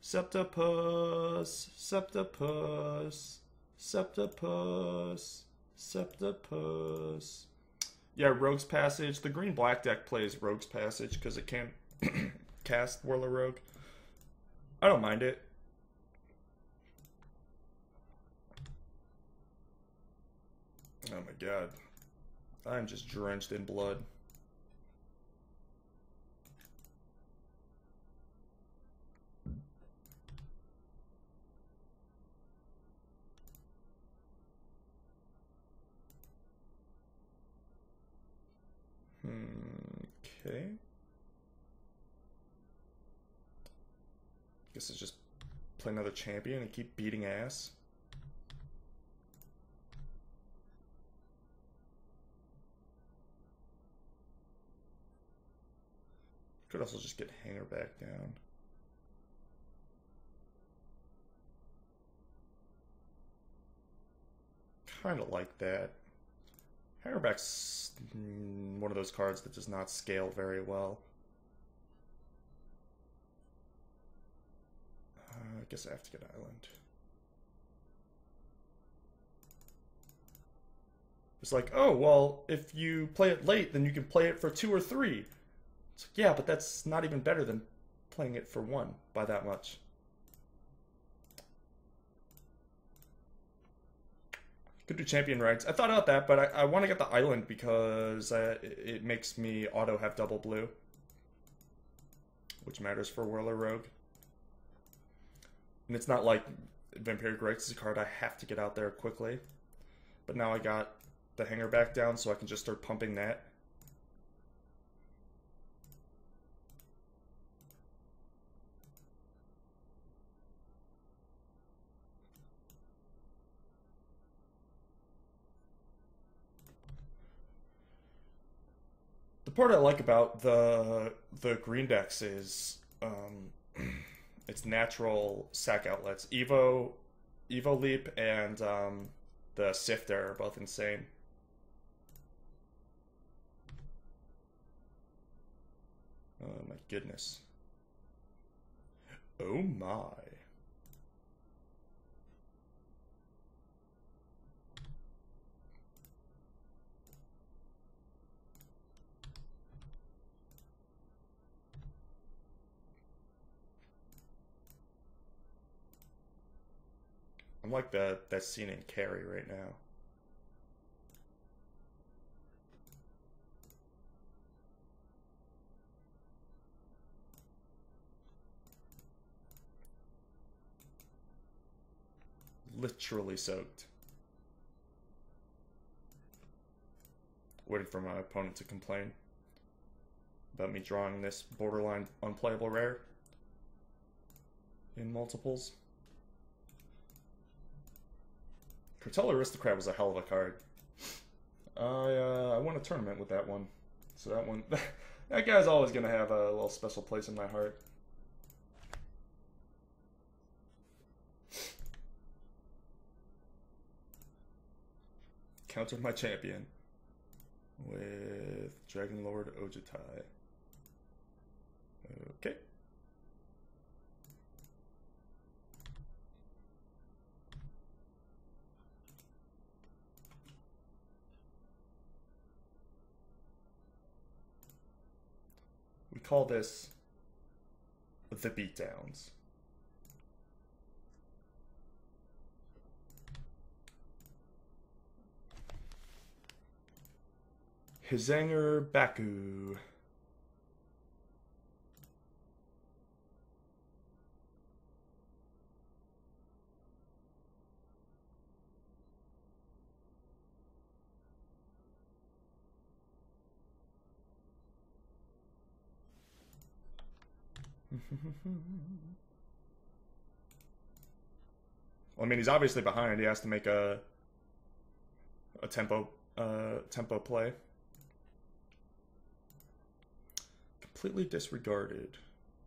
Septipus, Septipus, Septipus, Septipus. Yeah, Rogue's Passage. The green-black deck plays Rogue's Passage because it can't cast Whirler Rogue. I don't mind it. Oh my god. I'm just drenched in blood. Okay. Guess it's just play another champion and keep beating ass. Could also just get Hanger back down. Kind of like that. Hangerback's one of those cards that does not scale very well. I guess I have to get Island. It's like, oh, well, if you play it late, then you can play it for 2 or 3. It's like, yeah, but that's not even better than playing it for 1 by that much. Could do champion rights. I thought about that, but I want to get the Island because it makes me auto have double blue, which matters for Whirler Rogue. And it's not like Vampiric Rites is a card I have to get out there quickly. But now I got the Hanger back down, so I can just start pumping that. The part I like about the green decks is its natural sack outlets. Evo Leap and the Sifter are both insane. Oh my goodness. Oh my. I'm like that scene in Carrie right now. Literally soaked. Waiting for my opponent to complain about me drawing this borderline unplayable rare in multiples. Cartel Aristocrat was a hell of a card. I won a tournament with that one. So that one, that guy's always going to have a little special place in my heart. Countered my champion with Dragon Lord Ojutai. Okay. We call this the beatdowns. Hizanger Baku. Well, I mean, he's obviously behind. He has to make a tempo play. Completely disregarded.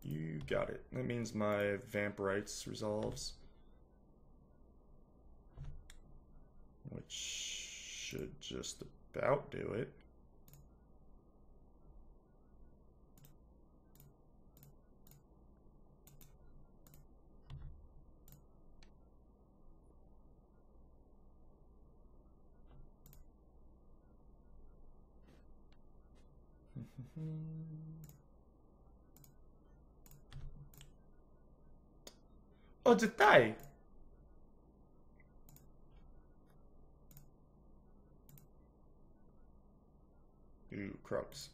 You got it. That means my Vamp Rights resolves, which should just about do it. Oh, did I? Ooh, Crux.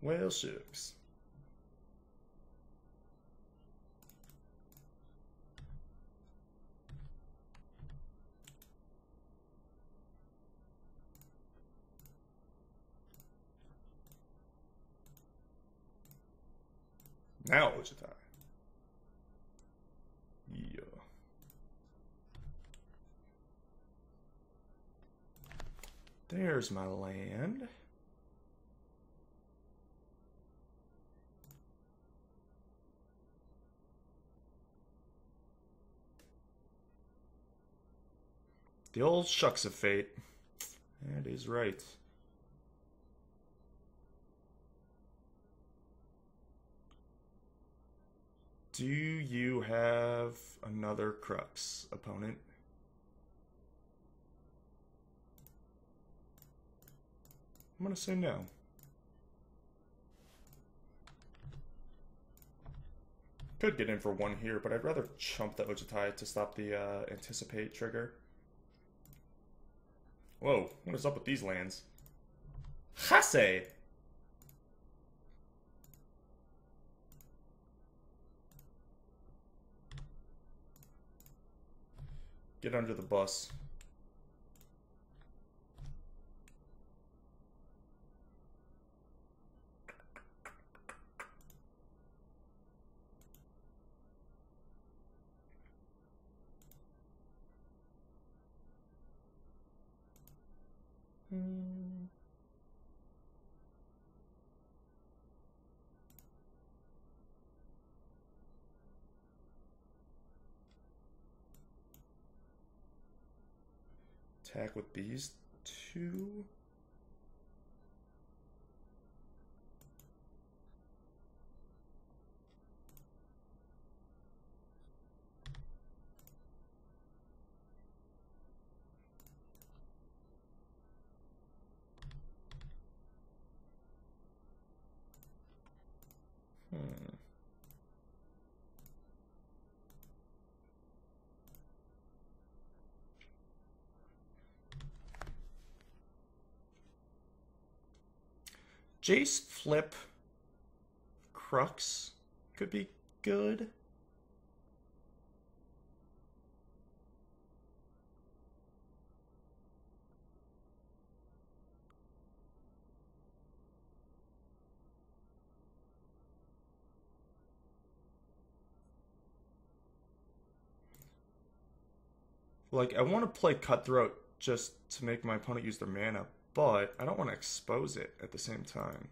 Well, shucks. Now it's your time. Yeah. There's my land. The old shucks of fate. That is right. Do you have another Crux, opponent? I'm gonna say no. Could get in for one here, but I'd rather chump the Ojitai to stop the anticipate trigger. Whoa, what is up with these lands? Hase! Get under the bus. Attack with these two. Jace flip Crux could be good. Like, I want to play Cutthroat just to make my opponent use their mana, but I don't want to expose it at the same time.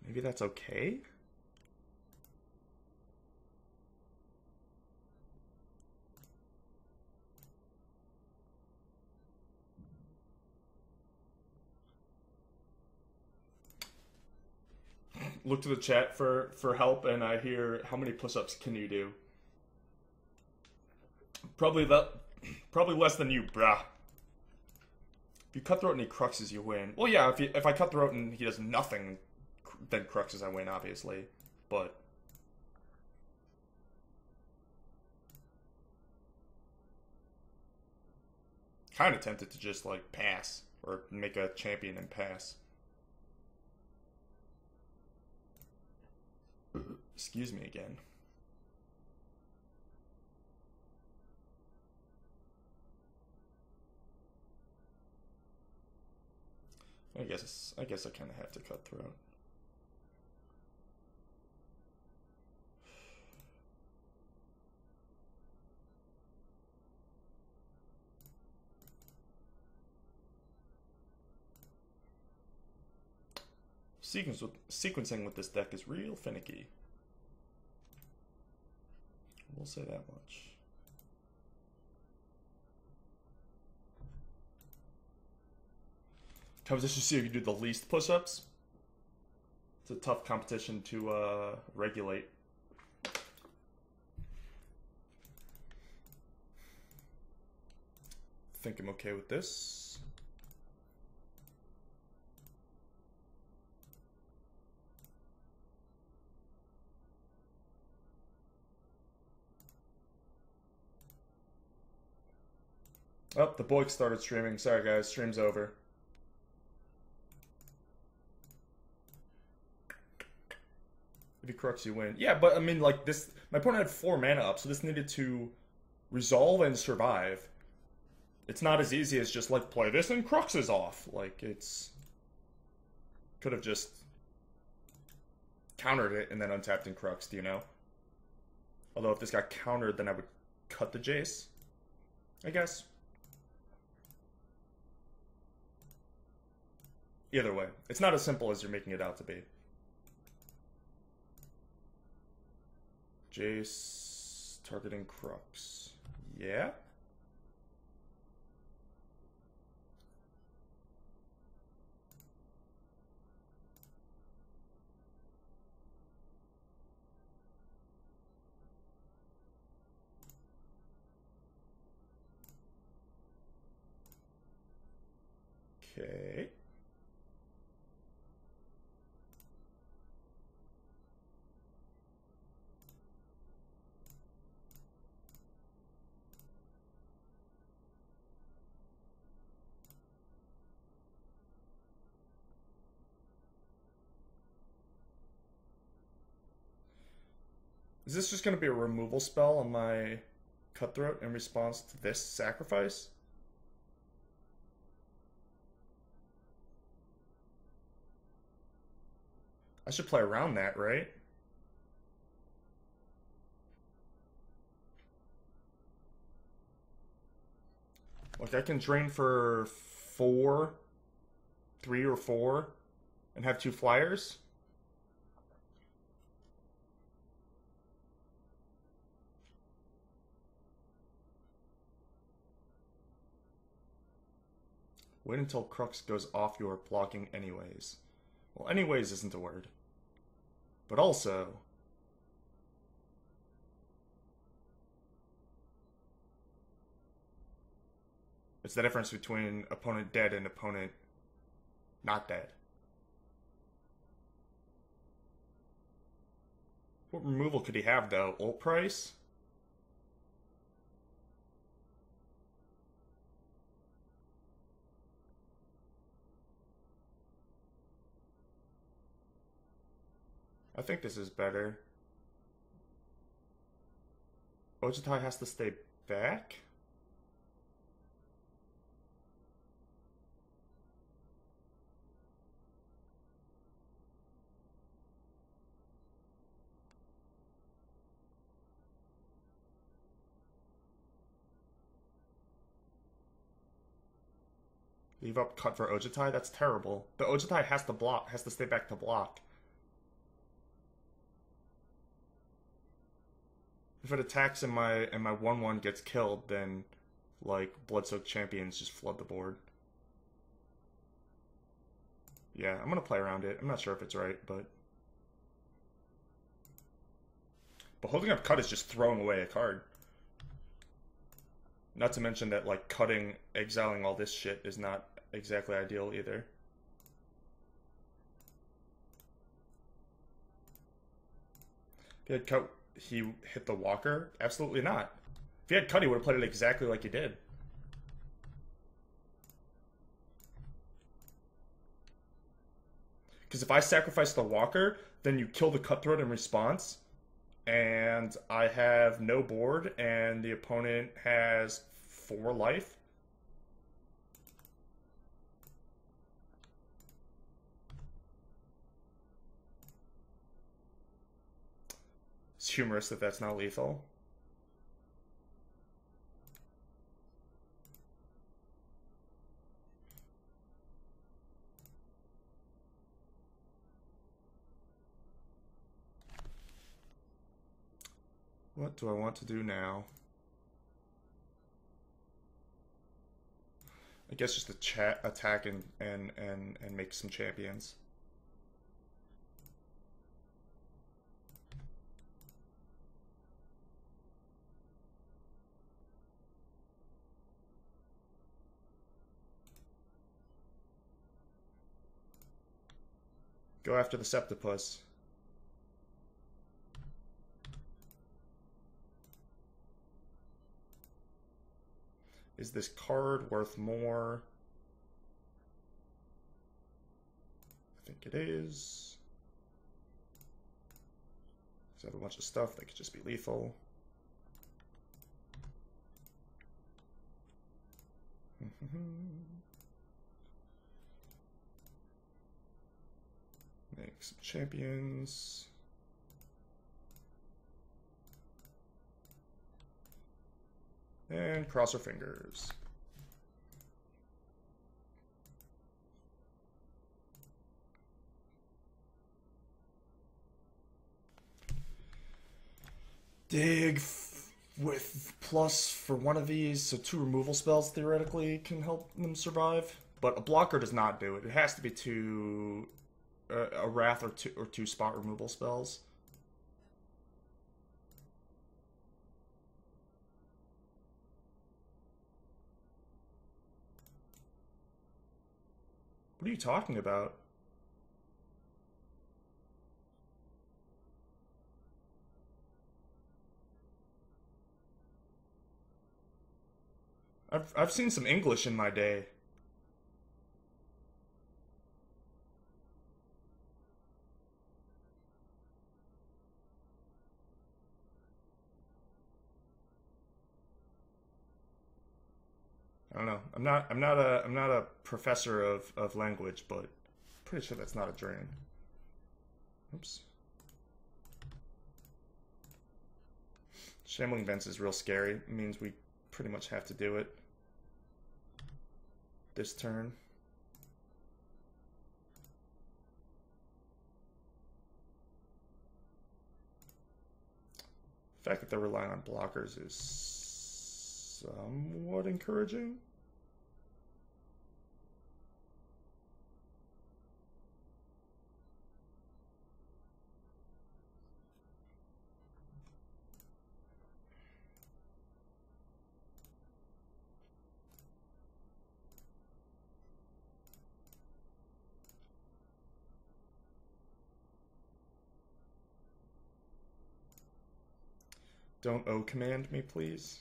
Maybe that's okay? Look to the chat for help, and I hear, how many push-ups can you do? Probably less than you, brah. If you Cutthroat and he Cruxes, you win. Well, yeah, if I Cutthroat and he does nothing, then Cruxes, I win, obviously. But kind of tempted to just, like, pass. Or make a champion and pass. Excuse me again. I guess I kind of have to Cutthroat. Sequencing with this deck is real finicky. We'll say that much. Competition, see if you do the least push-ups. It's a tough competition to regulate. think I'm okay with this. Oh, the boy started streaming. Sorry guys, stream's over. If you crux, you win. Yeah, but I mean, like, this... My opponent had 4 mana up, so this needed to resolve and survive. It's not as easy as just, like, play this and crux is off. Like, it's... Could have just countered it and then untapped and cruxed, you know? Although if this got countered, then I would cut the Jace, I guess. Either way, it's not as simple as you're making it out to be. Jace targeting crux. Yeah? Okay. Is this just going to be a removal spell on my Cutthroat in response to this sacrifice? I should play around that, right? Like, I can drain for 4, 3 or 4, and have 2 flyers. Wait until Crux goes off your blocking anyways. Well, anyways isn't a word. But also... It's the difference between opponent dead and opponent not dead. What removal could he have, though? Ult price? I think this is better. Ojitai has to stay back? Leave up cut for Ojitai? That's terrible. The Ojitai has to block, has to stay back to block. If it attacks and my 1/1 gets killed, then like Bloodsoaked Champions just flood the board. Yeah, I'm gonna play around it. I'm not sure if it's right, but holding up cut is just throwing away a card. Not to mention that like cutting, exiling all this shit is not exactly ideal either. If he had cut, he hit the walker? Absolutely not. If he had cut, he would have played it exactly like he did. Because if I sacrifice the walker, then you kill the Cutthroat in response, and I have no board, and the opponent has 4 life. It's humorous that that's not lethal. What do I want to do now? I guess just to attack and make some champions. Go after the Septipus. Is this card worth more? I think it is. So I have a bunch of stuff that could just be lethal. Make some champions. And cross our fingers. Dig with plus for one of these, so 2 removal spells theoretically can help them survive. But a blocker does not do it. It has to be 2 a wrath or 2 spot removal spells. What are you talking about? I've seen some English in my day. I don't know. I'm not a professor of language, but I'm pretty sure that's not a drain. Oops. Shambling Vents is real scary. It means we pretty much have to do it this turn. The fact that they're relying on blockers is somewhat encouraging. Don't O-command me, please.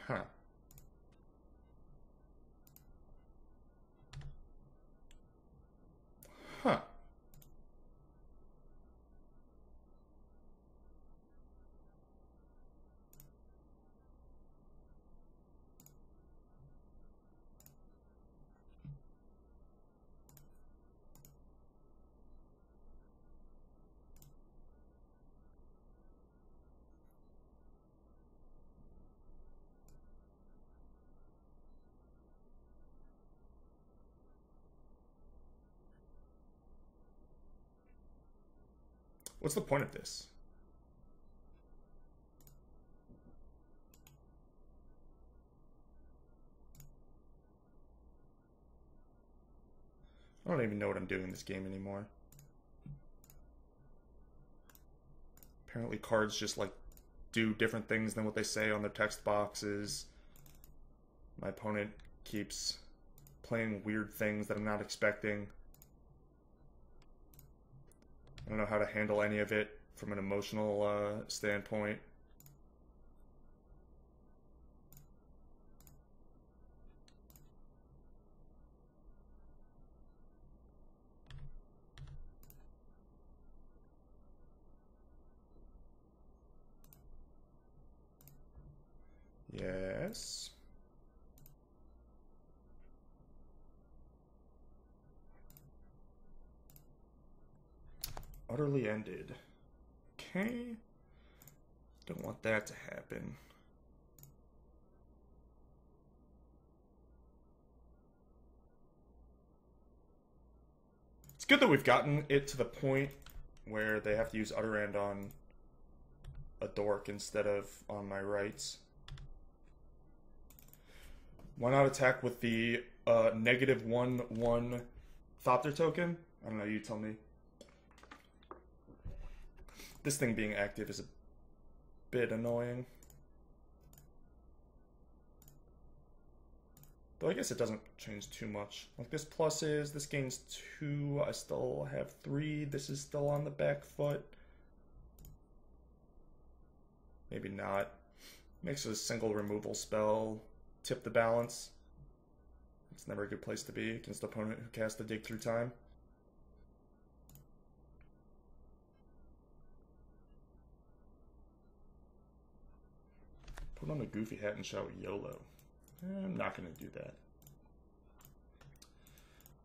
Huh. Huh. What's the point of this? I don't even know what I'm doing in this game anymore. Apparently cards just like do different things than what they say on their text boxes. My opponent keeps playing weird things that I'm not expecting. I don't know how to handle any of it from an emotional standpoint. Yes. Utterly ended. Okay. Don't want that to happen. It's good that we've gotten it to the point where they have to use Utter End on a dork instead of on my rights. Why not attack with the -1/1 Thopter token? I don't know, you tell me. This thing being active is a bit annoying. Though I guess it doesn't change too much. Like this pluses, this gains 2, I still have 3, this is still on the back foot. Maybe not. Makes it a single removal spell. Tip the balance. It's never a good place to be against an opponent who casts the Dig Through Time. Put on a goofy hat and shout YOLO. I'm not going to do that.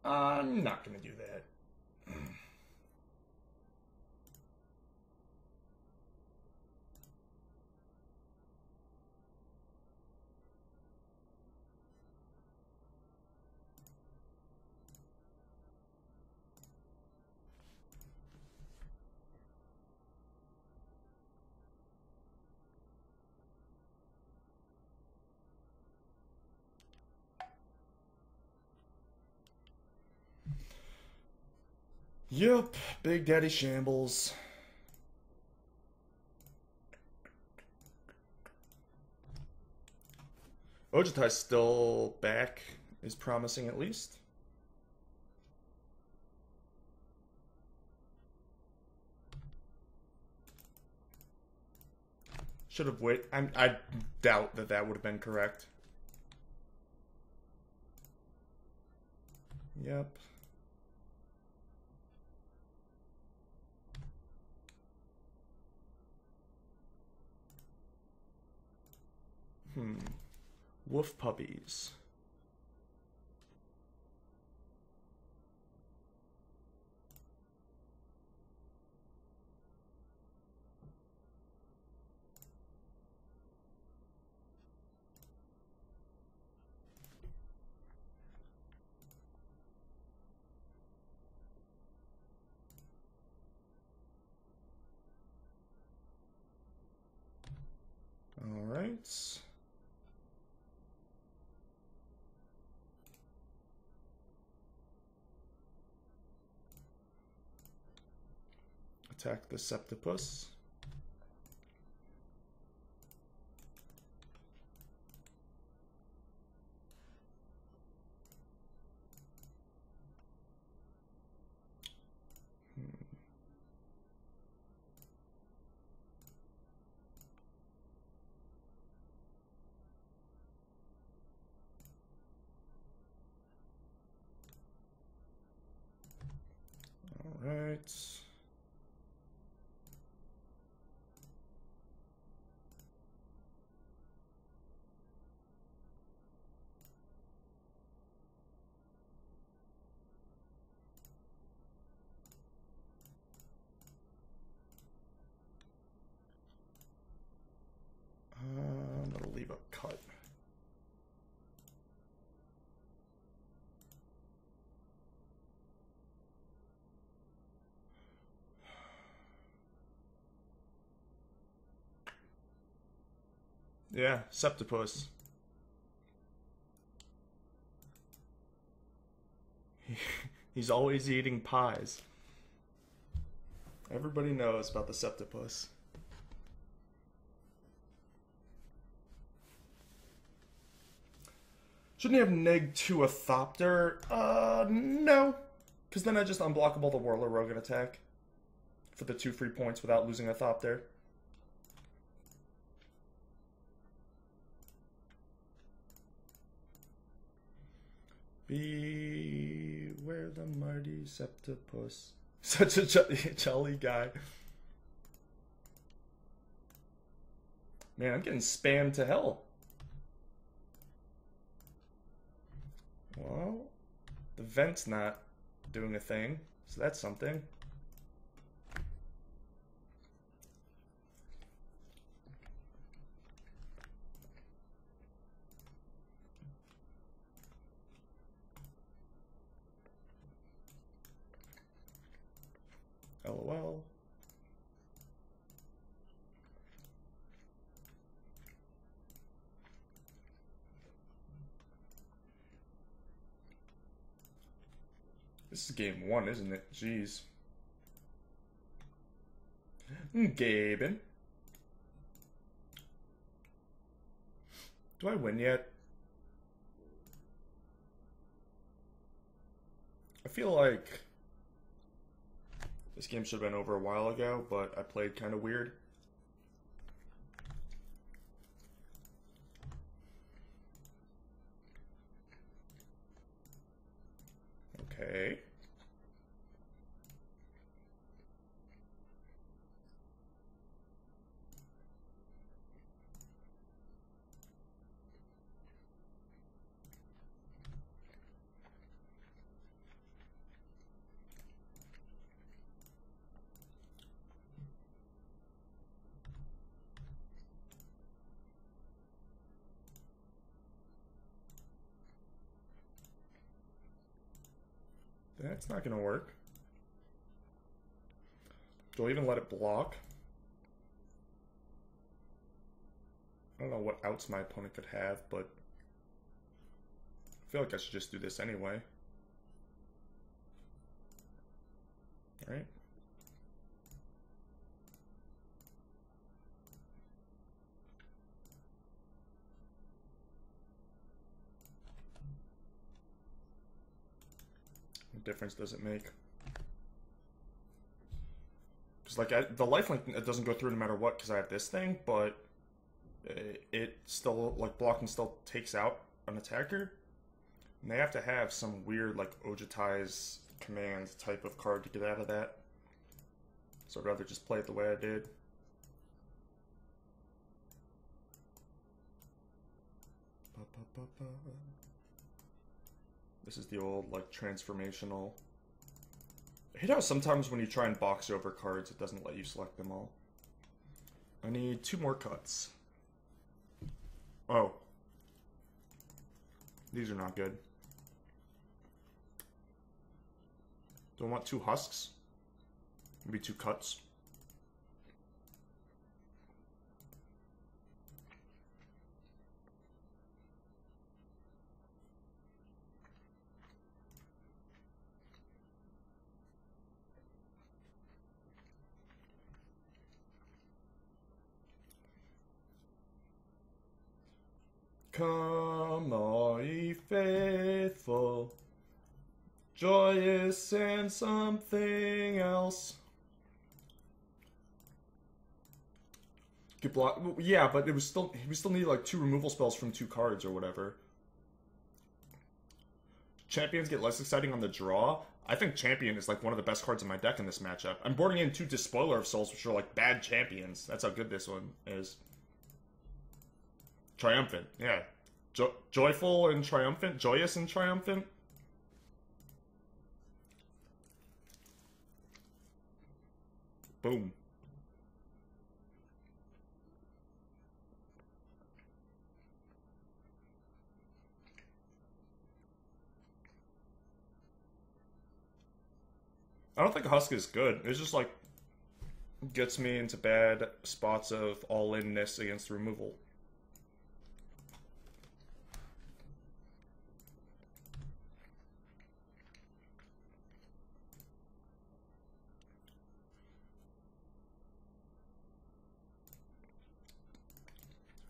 I'm not going to do that. Yep, Big Daddy Shambles. Ojutai's still back, is promising at least. Should have waited. I doubt that that would have been correct. Yep. Wolf puppies. All right. Attack the Septipus. All right. I'm gonna leave a cut. Yeah, Septipus. He's always eating pies. Everybody knows about the Septipus. Shouldn't he have neg to a Thopter? No. Because then I just unblockable the Whirler Rogan attack for the 2 free points without losing a Thopter. Beware the mighty Septipus. Such a jolly guy. Man, I'm getting spammed to hell. Well, the vent's not doing a thing, so that's something. LOL. This is game 1, isn't it? Jeez. Gaben. Do I win yet? I feel like this game should have been over a while ago, but I played kind of weird. Okay. That's not gonna work. Do I even let it block? I don't know what outs my opponent could have, but I feel like I should just do this anyway. Alright. What difference does it make? Because like the lifelink, it doesn't go through no matter what because I have this thing, but it still, like, blocking still takes out an attacker. And they have to have some weird, like, Ojutai's command type of card to get out of that. So I'd rather just play it the way I did. This is the old, like, transformational. I hate how sometimes when you try and box over cards, it doesn't let you select them all. I need 2 more cuts. Oh. These are not good. Do I want 2 husks? Maybe 2 cuts. Come, all ye faithful, joyous and something else. Good block. Yeah, but it was still, we still need like 2 removal spells from 2 cards or whatever. Champions get less exciting on the draw. I think Champion is like one of the best cards in my deck in this matchup. I'm boarding in 2 Despoiler of Souls, which are like bad champions. That's how good this one is. Triumphant, yeah. Joyful and triumphant, joyous and triumphant. Boom. I don't think Husk is good. It's just like gets me into bad spots of all-inness against removal.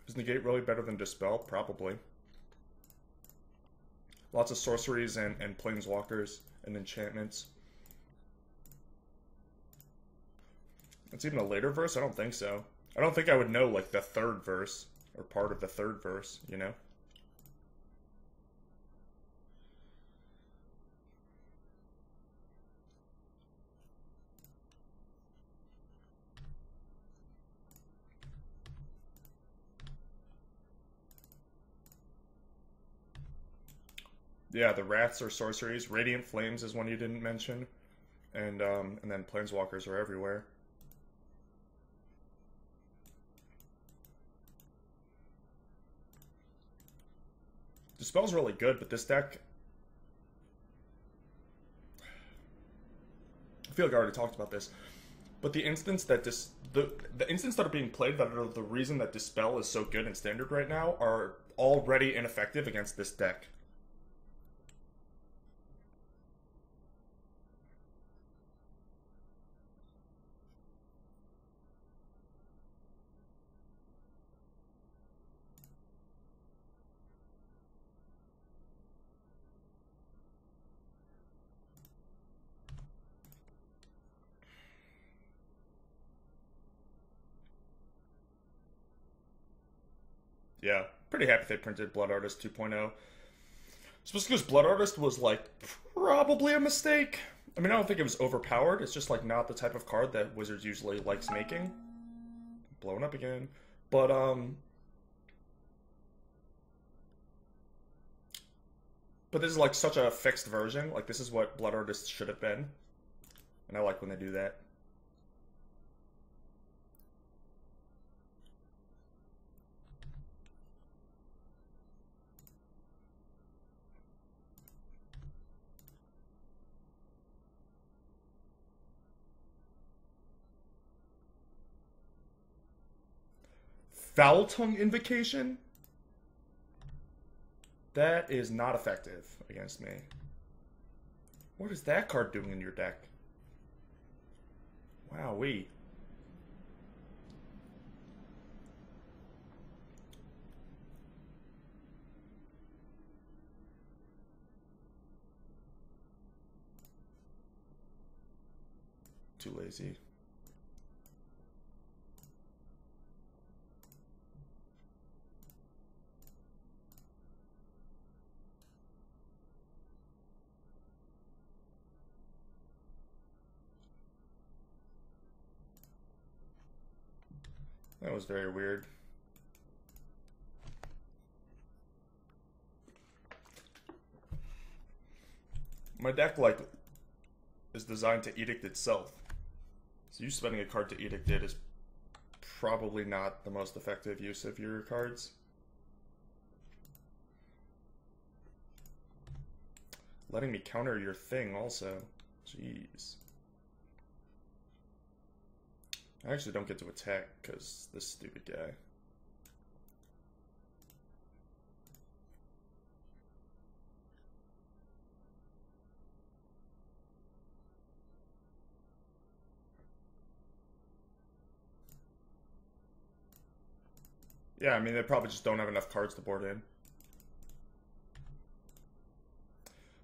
Is Negate really better than Dispel? Probably. Lots of sorceries and planeswalkers and enchantments. It's even a later verse? I don't think so. I don't think I would know, like, the 3rd verse, or part of the 3rd verse, you know? Yeah, the Wraths are sorceries. Radiant Flames is one you didn't mention. And then Planeswalkers are everywhere. Dispel's really good, but this deck... I feel like I already talked about this. But the instants that the instants that are being played that are the reason that Dispel is so good in Standard right now are already ineffective against this deck. Yeah, pretty happy they printed Blood Artist 2.0. Especially because Blood Artist was, like, probably a mistake. I mean, I don't think it was overpowered. It's just, like, not the type of card that Wizards usually likes making. Blowing up again. But this is, like, such a fixed version. Like, this is what Blood Artist should have been. And I like when they do that. Foul Tongue Invocation? That is not effective against me. What is that card doing in your deck? Wowee. Too lazy. That was very weird. My deck, like, is designed to Edict itself. So you spending a card to Edict it is probably not the most effective use of your cards. Letting me counter your thing also. Jeez. I actually don't get to attack because this stupid guy. Yeah, I mean, they probably just don't have enough cards to board in.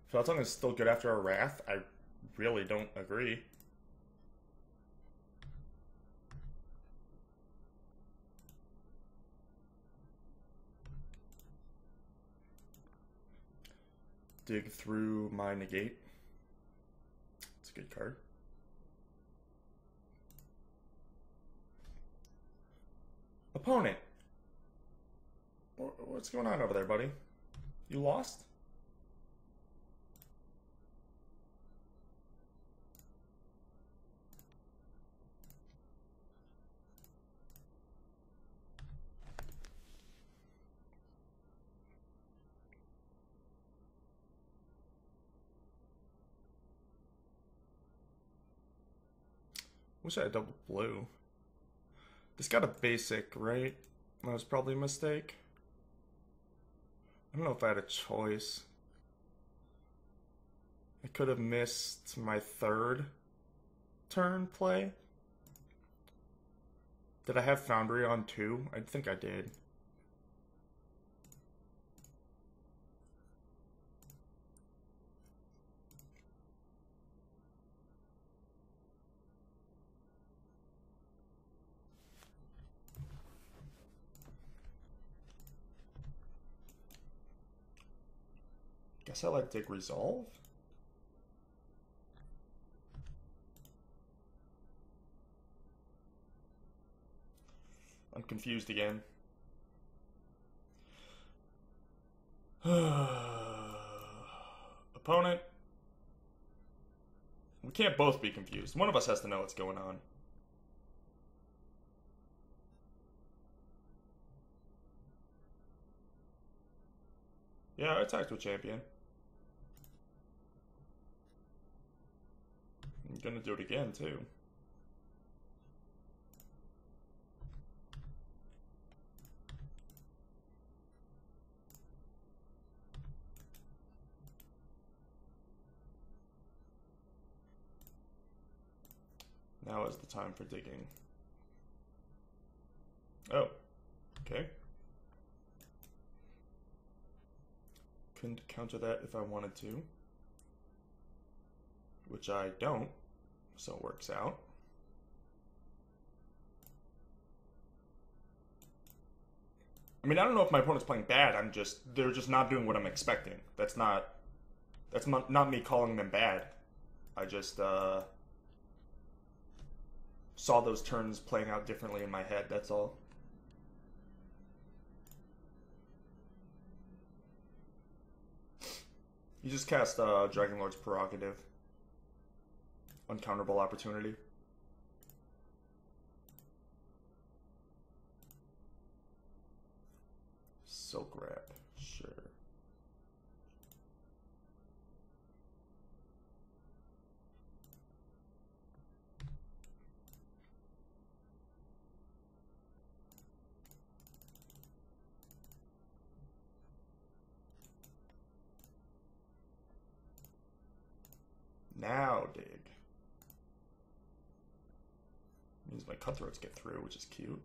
Foul Tongue is still good after a Wrath? I really don't agree. Dig through my negate. It's a good card. Opponent. What's going on over there, buddy? You lost? Wish I had double blue. This got a basic, right? That was probably a mistake. I don't know if I had a choice. I could have missed my third turn play. Did I have Foundry on 2? I think I did. Guess I let Dig resolve. I'm confused again. Opponent. We can't both be confused. One of us has to know what's going on. Yeah, I attacked with champion. I'm gonna do it again, too. Now is the time for digging. Oh, okay. Couldn't counter that if I wanted to, which I don't, so it works out. I mean, I don't know if my opponent's playing bad. They're just not doing what I'm expecting. That's not me calling them bad. I just saw those turns playing out differently in my head. That's all. You just cast Dragon Lord's Prerogative. Uncounterable opportunity. Silk Wrap, sure. Now dig. Means my cutthroats get through, which is cute.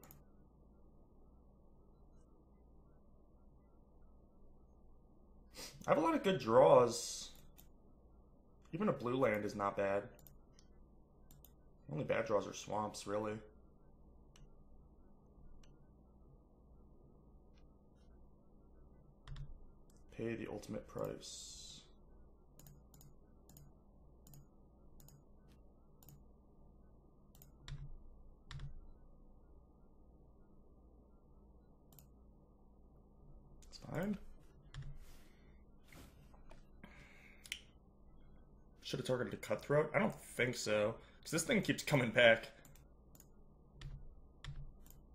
I have a lot of good draws. Even a blue land is not bad. Only bad draws are swamps, really. Pay the ultimate price. It's fine. Should have targeted a Cutthroat? I don't think so. Because this thing keeps coming back.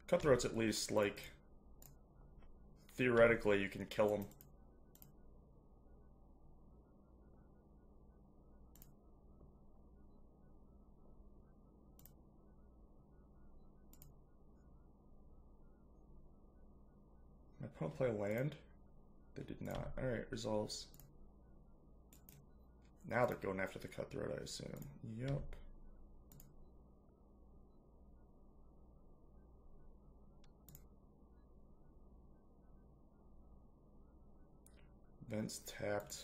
Cutthroat's at least, like, theoretically you can kill him. My opponent play a land? They did not. Alright, resolves. Now they're going after the Cutthroat, I assume. Yup. Vents tapped.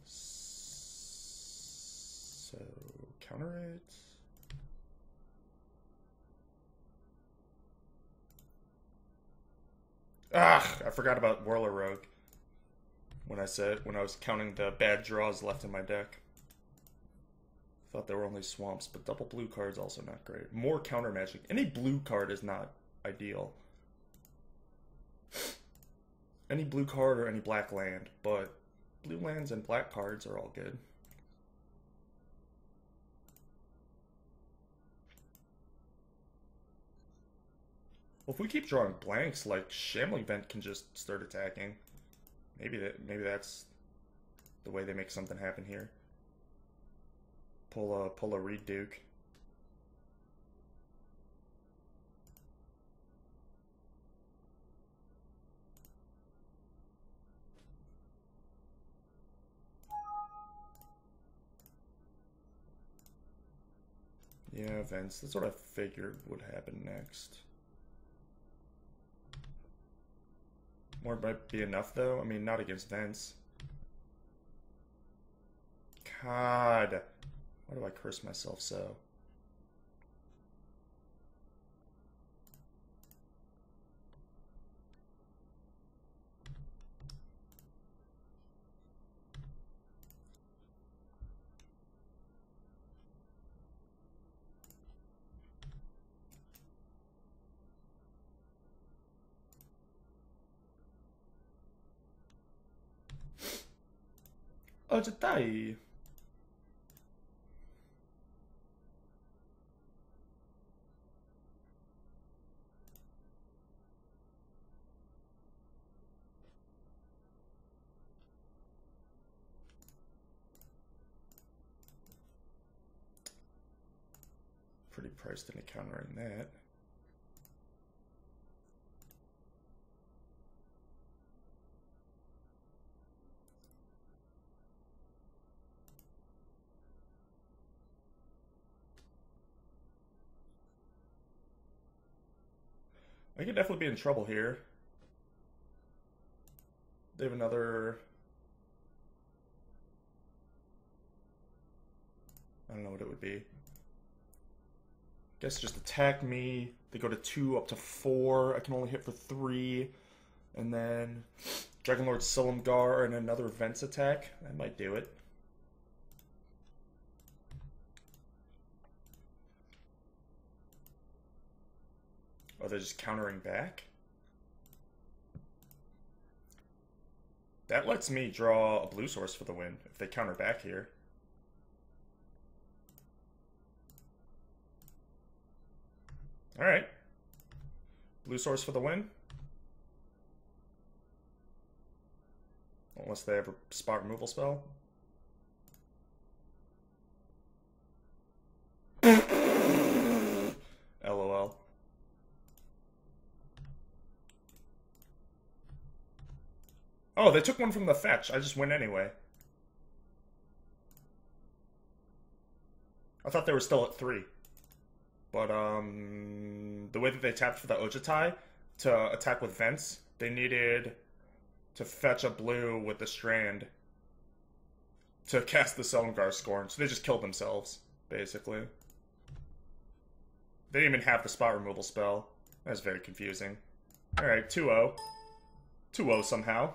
So, counter it. Ah, I forgot about Whirler Rogue when I was counting the bad draws left in my deck. Thought there were only swamps, but double blue card's also not great. More counter magic. Any blue card is not ideal. Any blue card or any black land, but blue lands and black cards are all good. Well, if we keep drawing blanks, like Shambling Vent can just start attacking. Maybe that's the way they make something happen here. Pull a Reed Duke. Yeah, events. That's what I figured would happen next. More might be enough, though. I mean, not against Vents. God. Why do I curse myself so? Oh, já tá aí. Pretty priced into countering that. I could definitely be in trouble here. They have another... I don't know what it would be. Guess just attack me. They go to 2 up to 4. I can only hit for 3. And then Dragonlord Silumgar and another Vents attack. That might do it. Oh, they're just countering back? That lets me draw a blue source for the win if they counter back here. Alright. Blue source for the win. Unless they have a spot removal spell. LOL. Oh, they took one from the fetch. I just win anyway. I thought they were still at 3. But, the way that they tapped for the Ojutai to attack with Vents, they needed to fetch a blue with the Strand to cast the Silumgar Scorn. So they just killed themselves, basically. They didn't even have the spot removal spell. That's very confusing. Alright, 2-0. 2-0 somehow.